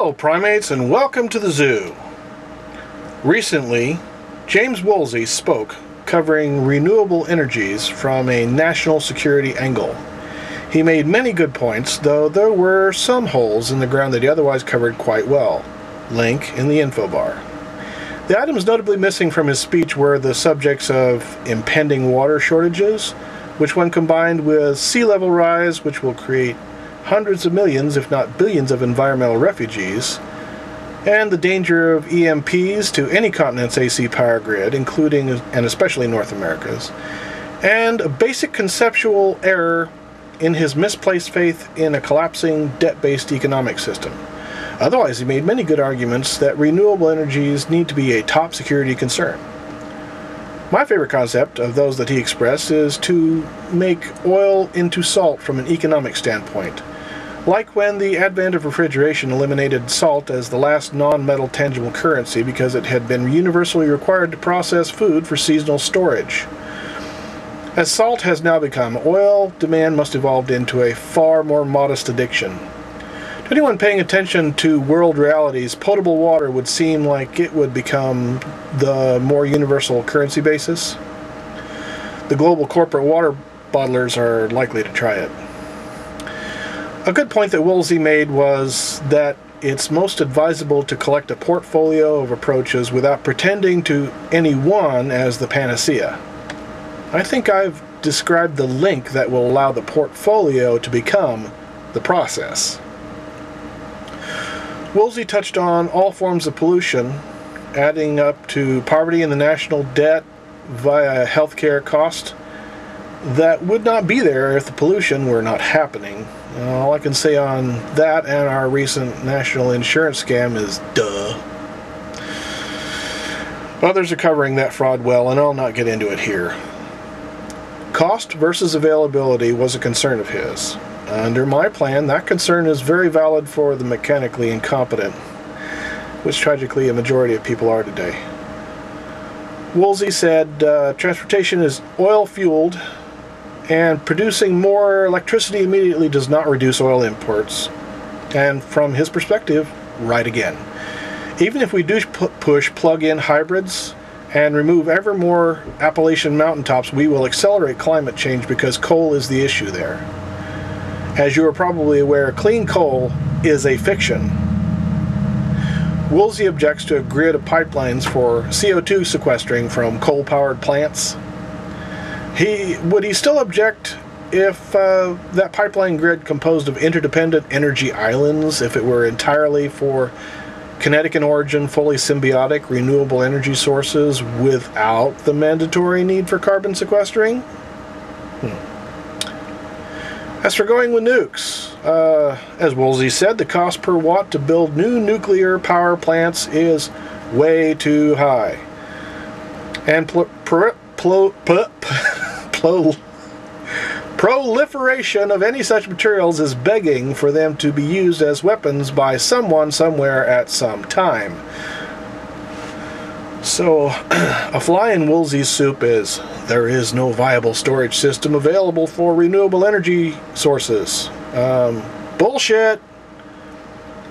Hello primates and welcome to the zoo. Recently, James Woolsey spoke covering renewable energies from a national security angle. He made many good points, though there were some holes in the ground that he otherwise covered quite well. Link in the info bar. The items notably missing from his speech were the subjects of impending water shortages, which when combined with sea level rise, which will create hundreds of millions, if not billions, of environmental refugees, and the danger of EMPs to any continent's AC power grid, including and especially North America's, and a basic conceptual error in his misplaced faith in a collapsing debt-based economic system. Otherwise, he made many good arguments that renewable energies need to be a top security concern. My favorite concept of those that he expressed is to make oil into salt from an economic standpoint. Like when the advent of refrigeration eliminated salt as the last non-metal tangible currency because it had been universally required to process food for seasonal storage. As salt has now become oil, demand must evolve into a far more modest addiction. To anyone paying attention to world realities, potable water would seem like it would become the more universal currency basis. The global corporate water bottlers are likely to try it. A good point that Woolsey made was that it's most advisable to collect a portfolio of approaches without pretending to any one as the panacea. I think I've described the link that will allow the portfolio to become the process. Woolsey touched on all forms of pollution, adding up to poverty and the national debt via healthcare cost that would not be there if the pollution were not happening. All I can say on that and our recent national insurance scam is duh. Others are covering that fraud well, and I'll not get into it here. Cost versus availability was a concern of his. Under my plan, that concern is very valid for the mechanically incompetent, which tragically a majority of people are today. Woolsey said transportation is oil-fueled, and producing more electricity immediately does not reduce oil imports. And from his perspective, right again. Even if we do push plug-in hybrids and remove ever more Appalachian mountaintops, we will accelerate climate change because coal is the issue there. As you are probably aware, clean coal is a fiction. Woolsey objects to a grid of pipelines for CO2 sequestering from coal-powered plants. Would he still object if that pipeline grid composed of interdependent energy islands, if it were entirely for kinetic in origin, fully symbiotic, renewable energy sources without the mandatory need for carbon sequestering? As for going with nukes, as Woolsey said, the cost per watt to build new nuclear power plants is way too high. And proliferation of any such materials is begging for them to be used as weapons by someone somewhere at some time. So, a fly in Woolsey's soup is, there is no viable storage system available for renewable energy sources. Bullshit!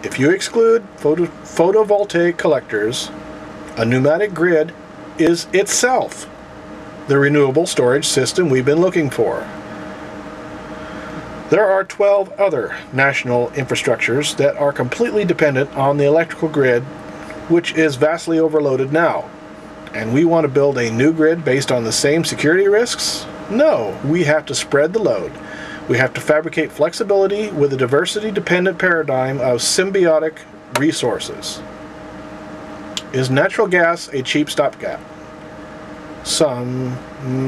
If you exclude photovoltaic collectors, a pneumatic grid is itself the renewable storage system we've been looking for. There are 12 other national infrastructures that are completely dependent on the electrical grid, which is vastly overloaded now. And we want to build a new grid based on the same security risks? No, we have to spread the load. We have to fabricate flexibility with a diversity-dependent paradigm of symbiotic resources. Is natural gas a cheap stopgap? Some,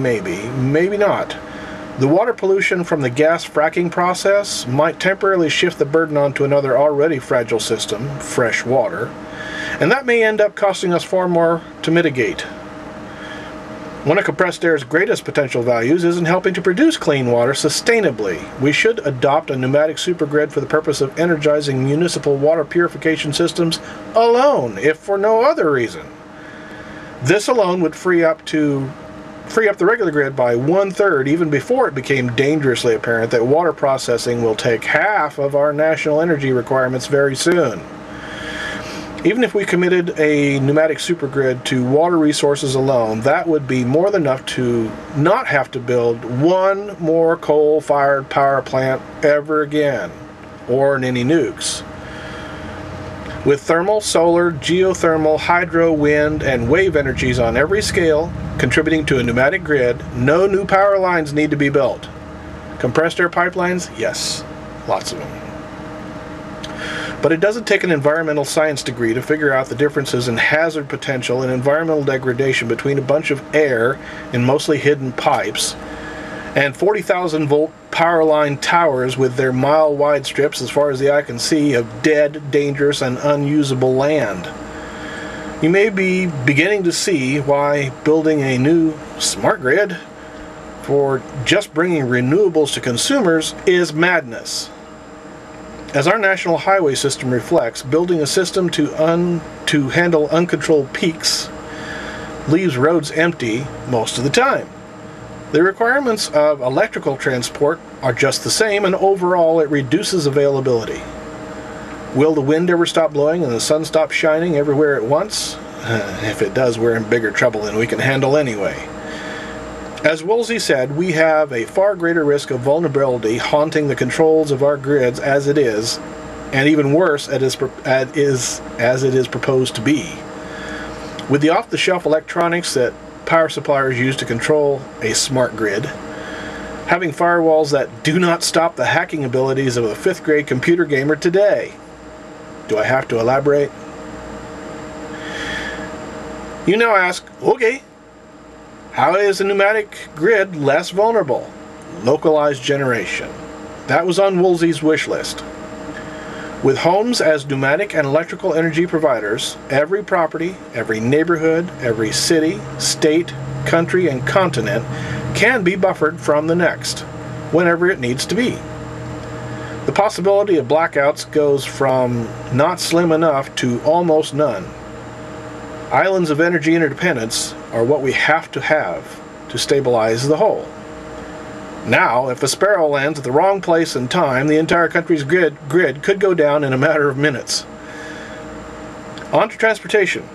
maybe not. The water pollution from the gas fracking process might temporarily shift the burden onto another already fragile system, fresh water, and that may end up costing us far more to mitigate. One of compressed air's greatest potential values is in helping to produce clean water sustainably. We should adopt a pneumatic supergrid for the purpose of energizing municipal water purification systems alone, if for no other reason. This alone would free up the regular grid by 1/3 even before it became dangerously apparent that water processing will take half of our national energy requirements very soon. Even if we committed a pneumatic supergrid to water resources alone, that would be more than enough to not have to build one more coal-fired power plant ever again, or any nukes. With thermal, solar, geothermal, hydro, wind, and wave energies on every scale contributing to a pneumatic grid, no new power lines need to be built. Compressed air pipelines? Yes, lots of them. But it doesn't take an environmental science degree to figure out the differences in hazard potential and environmental degradation between a bunch of air in mostly hidden pipes and 40,000 volt power line towers with their mile-wide strips as far as the eye can see of dead, dangerous, and unusable land. You may be beginning to see why building a new smart grid for just bringing renewables to consumers is madness. As our national highway system reflects, building a system to handle uncontrolled peaks leaves roads empty most of the time. The requirements of electrical transport are just the same, and overall it reduces availability. Will the wind ever stop blowing and the sun stop shining everywhere at once? If it does, we're in bigger trouble than we can handle anyway. As Woolsey said, we have a far greater risk of vulnerability haunting the controls of our grids as it is, and even worse as it is proposed to be. With the off-the-shelf electronics that power suppliers use to control a smart grid, having firewalls that do not stop the hacking abilities of a 5th grade computer gamer today. Do I have to elaborate? You now ask, okay, how is a pneumatic grid less vulnerable? Localized generation. That was on Woolsey's wish list. With homes as pneumatic and electrical energy providers, every property, every neighborhood, every city, state, country, and continent can be buffered from the next, whenever it needs to be. The possibility of blackouts goes from not slim enough to almost none. Islands of energy interdependence are what we have to stabilize the whole. Now, if a sparrow lands at the wrong place and time, the entire country's grid could go down in a matter of minutes. On to transportation.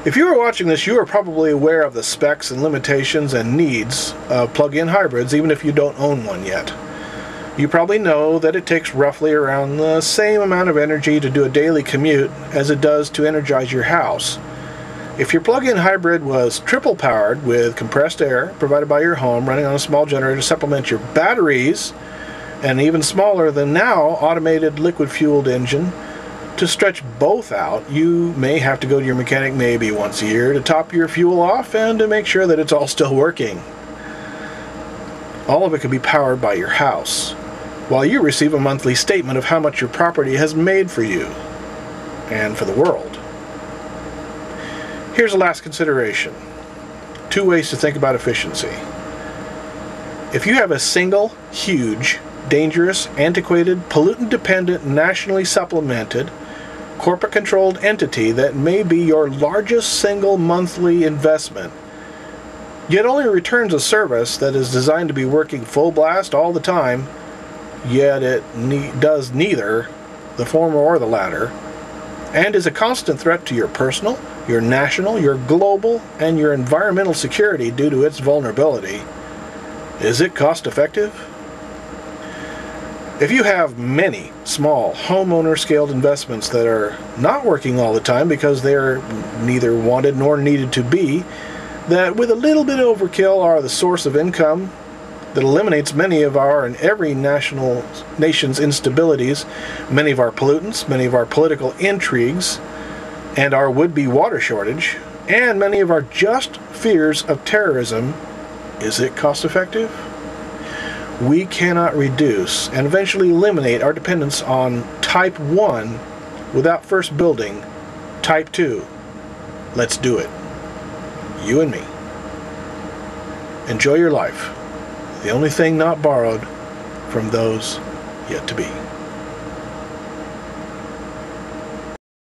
If you are watching this, you are probably aware of the specs and limitations and needs of plug-in hybrids, even if you don't own one yet. You probably know that it takes roughly around the same amount of energy to do a daily commute as it does to energize your house. If your plug-in hybrid was triple powered with compressed air provided by your home running on a small generator to supplement your batteries, and even smaller than now automated liquid-fueled engine to stretch both out, you may have to go to your mechanic maybe once a year to top your fuel off and to make sure that it's all still working. All of it can be powered by your house, while you receive a monthly statement of how much your property has made for you and for the world. Here's a last consideration. 2 ways to think about efficiency. If you have a single, huge, dangerous, antiquated, pollutant-dependent, nationally supplemented, corporate-controlled entity that may be your largest single monthly investment, yet only returns a service that is designed to be working full blast all the time, yet it does neither the former or the latter, and is a constant threat to your personal, your national, your global, and your environmental security due to its vulnerability, is it cost-effective? If you have many small homeowner-scaled investments that are not working all the time because they're neither wanted nor needed to be, that with a little bit of overkill are the source of income that eliminates many of our and every nation's instabilities, many of our pollutants, many of our political intrigues, and our would-be water shortage, and many of our just fears of terrorism, is it cost-effective? We cannot reduce and eventually eliminate our dependence on Type 1 without first building Type 2. Let's do it. You and me. Enjoy your life. The only thing not borrowed from those yet to be.